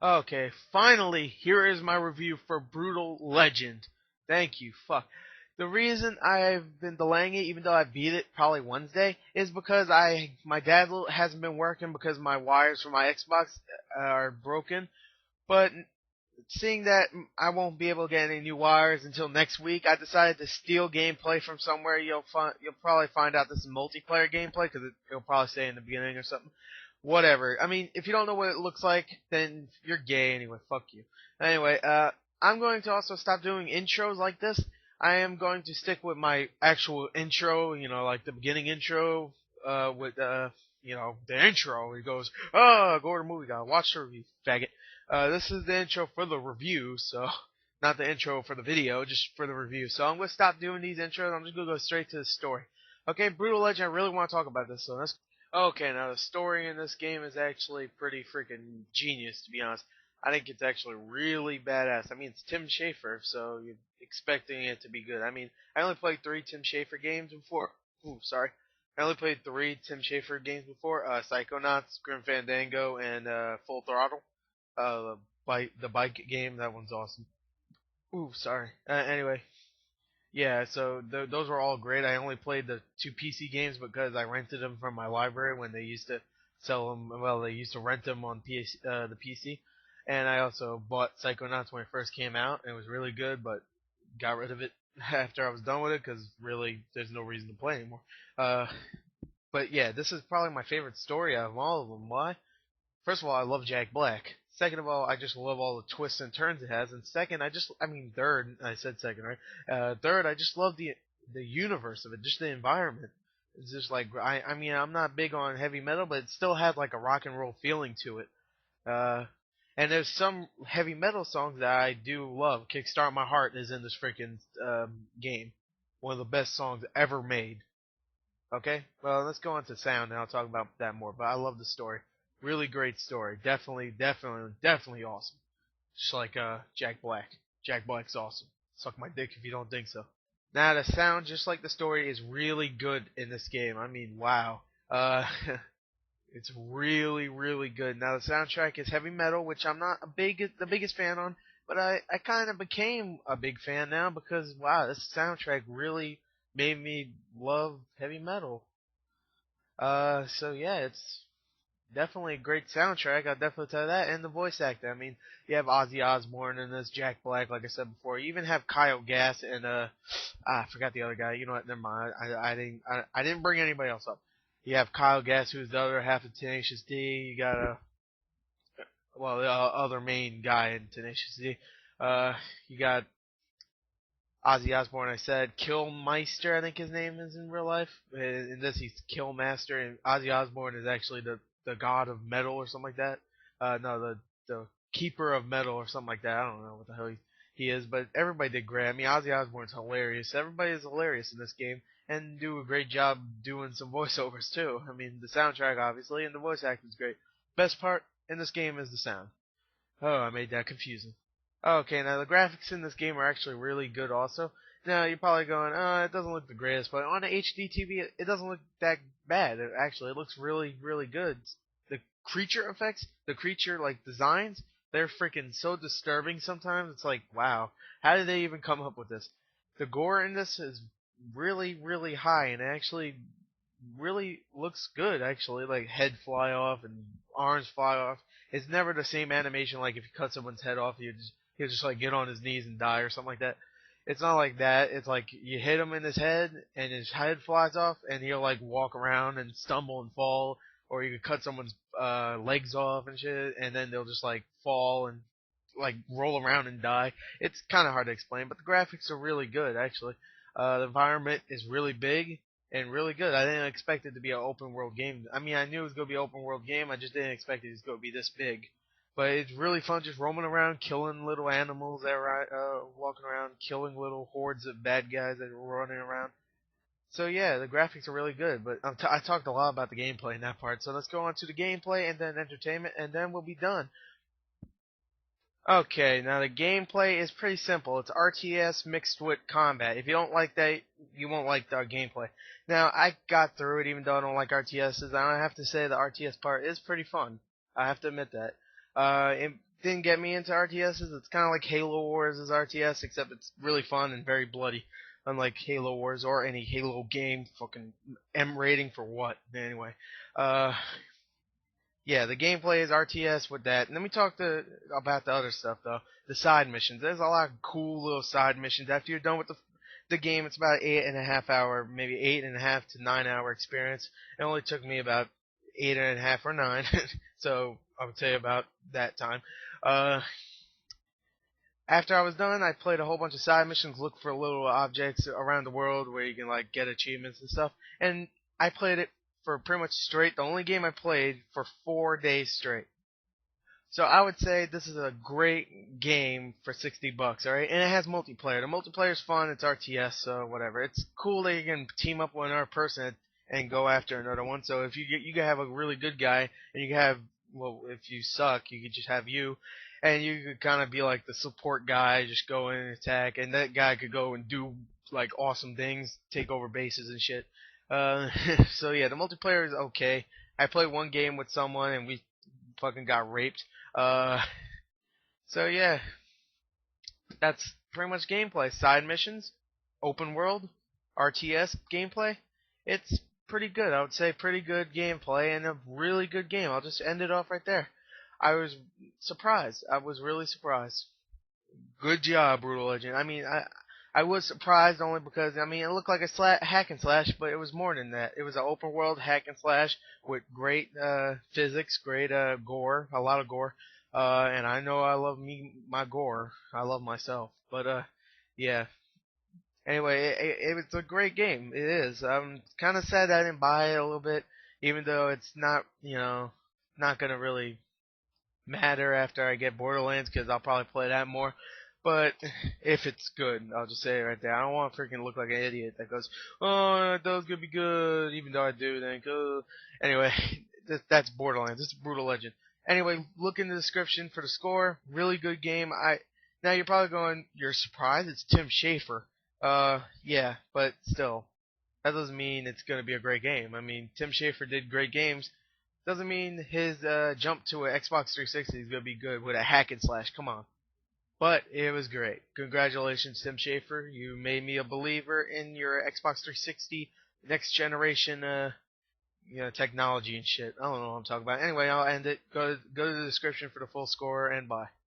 Okay, finally, here is my review for Brutal Legend. Thank you, fuck. The reason I've been delaying it, even though I beat it probably Wednesday, is because my dad hasn't been working because my wires for my Xbox are broken. But seeing that I won't be able to get any new wires until next week, I decided to steal gameplay from somewhere. You'll probably find out this is multiplayer gameplay because it'll probably say in the beginning or something. Whatever. I mean, if you don't know what it looks like, then you're gay anyway. Fuck you. Anyway, I'm going to also stop doing intros like this. I am going to stick with my actual intro. Like the beginning intro, with the intro. Where he goes, "Oh, go to the movie guy, watch the review, faggot." This is the intro for the review, so not the intro for the video, just for the review. So I'm gonna stop doing these intros. I'm just gonna go straight to the story. Okay, Brutal Legend. I really want to talk about this, so that's okay. Now the story in this game is actually pretty freaking genius, to be honest. I think it's actually really badass. I mean, it's Tim Schafer, so you're expecting it to be good. I mean, I only played 3 Tim Schafer games before. Ooh, sorry. I only played 3 Tim Schafer games before. Psychonauts, Grim Fandango, and Full Throttle. The bike game, that one's awesome. Ooh, sorry. Anyway, yeah. So those were all great. I only played the 2 PC games because I rented them from my library when they used to sell them. Well, they used to rent them on the PC, and I also bought Psychonauts when it first came out. And it was really good, but got rid of it after I was done with it because really, there's no reason to play anymore. Uh, but yeah, this is probably my favorite story out of all of them. Why? First of all, I love Jack Black. Second of all, I just love all the twists and turns it has. And second, third, I said second, right? Third, I just love the universe of it, just the environment. It's just like I mean, I'm not big on heavy metal, but it still had like a rock and roll feeling to it. Uh, and there's some heavy metal songs that I do love. "Kickstart My Heart" is in this freaking game. One of the best songs ever made. Okay, well, let's go on to sound and I'll talk about that more. But I love the story. Really great story. Definitely awesome. Just like Jack Black. Jack Black's awesome. Suck my dick if you don't think so. Now the sound, just like the story, is really good in this game. I mean, wow. Uh, it's really good. Now the soundtrack is heavy metal, which I'm not the biggest fan on, but I kind of became a big fan now because wow, this soundtrack really made me love heavy metal. So yeah, it's definitely a great soundtrack. I'll definitely tell you that. And the voice acting. I mean, you have Ozzy Osbourne and this Jack Black, like I said before. You even have Kyle Gass and I forgot the other guy. You know what? Never mind. I didn't bring anybody else up. You have Kyle Gass, who's the other half of Tenacious D. You got the other main guy in Tenacious D. You got Ozzy Osbourne. I said Killmeister, I think his name is in real life. In this, he's Killmaster, and Ozzy Osbourne is actually the god of metal or something like that. No, the keeper of metal or something like that. I don't know what the hell he is, but everybody did great. I mean, Ozzy Osbourne's hilarious. Everybody is hilarious in this game, and do a great job doing some voiceovers too. I mean, the soundtrack obviously, and the voice acting is great. Best part in this game is the sound. Oh, I made that confusing. Okay, now the graphics in this game are actually really good also. Now, you're probably going, oh, it doesn't look the greatest, but on a HD TV, it doesn't look that bad. It looks really good. The creature effects, the creature, like, designs, they're freaking so disturbing sometimes. It's like, wow, how did they even come up with this? The gore in this is really high, and it actually really looks good, actually. Like, head fly off and arms fly off. It's never the same animation, like if you cut someone's head off, he'll just like get on his knees and die or something like that. It's not like that. It's like you hit him in his head and his head flies off and he'll like walk around and stumble and fall, or you could cut someone's legs off and shit, and then they'll just like fall and like roll around and die. It's kind of hard to explain, but the graphics are really good actually. The environment is really big and really good. I didn't expect it to be an open world game. I mean, I knew it was gonna be an open world game. I just didn't expect it was gonna be this big. But it's really fun just roaming around, killing little animals that are walking around, killing little hordes of bad guys that are running around. So yeah, the graphics are really good. But I talked a lot about the gameplay in that part. So let's go on to the gameplay and then entertainment, and then we'll be done. Okay, now the gameplay is pretty simple. It's RTS mixed with combat. If you don't like that, you won't like the gameplay. Now, I got through it even though I don't like RTSs. I have to say the RTS part is pretty fun. I have to admit that. didn't get me into RTSs. It's kind of like Halo Wars is RTS, except it's really fun and very bloody. Unlike Halo Wars or any Halo game, fucking M rating for what? Anyway, uh, yeah, the gameplay is RTS with that. And let me talk about the other stuff though. The side missions. There's a lot of cool little side missions. After you're done with the game, it's about 8.5 hour, maybe 8.5 to 9 hour experience. It only took me about 8.5 or 9, so I would say about that time. Uh, After I was done, I played a whole bunch of side missions, looked for little objects around the world where you can like get achievements and stuff. And I played it for pretty much straight. The only game I played for 4 days straight. So I would say this is a great game for $60, all right? And it has multiplayer. The multiplayer is fun. It's RTS, so whatever. It's cool that you can team up with another person and go after another one. So if you can have a really good guy, and you can have, well, if you suck, you could just have you, and you could kind of be like the support guy, just go in and attack, and that guy could go and do like awesome things, take over bases and shit. Uh, so yeah, the multiplayer is okay. I played one game with someone and we fucking got raped. Uh, so yeah, that's pretty much gameplay. Side missions, open world, RTS gameplay. It's pretty good. I would say pretty good gameplay and a really good game. I'll just end it off right there. I was surprised. I was really surprised. Good job, Brutal Legend. I mean, I was surprised only because I mean it looked like a hack and slash, but it was more than that. It was an open world hack and slash with great physics, great gore, a lot of gore. And I know I love my gore. I love myself. But yeah. Anyway, it's a great game. It is. I'm kind of sad I didn't buy it a little bit, even though it's not not gonna really matter after I get Borderlands because I'll probably play that more. But if it's good, I'll just say it right there. I don't want to freaking look like an idiot that goes, "Oh, those could be good," even though I do think, "Oh." Anyway, that's Borderlands. This is Brutal Legend. Anyway, look in the description for the score. Really good game. Now you're probably going, "You're surprised? It's Tim Schafer." Yeah, but still, that doesn't mean it's gonna be a great game. I mean, Tim Schafer did great games. Doesn't mean his jump to an Xbox 360 is gonna be good with a hack and slash. Come on. But it was great. Congratulations, Tim Schafer. You made me a believer in your Xbox 360 next generation technology and shit. I don't know what I'm talking about. Anyway, I'll end it. Go to the description for the full score and bye.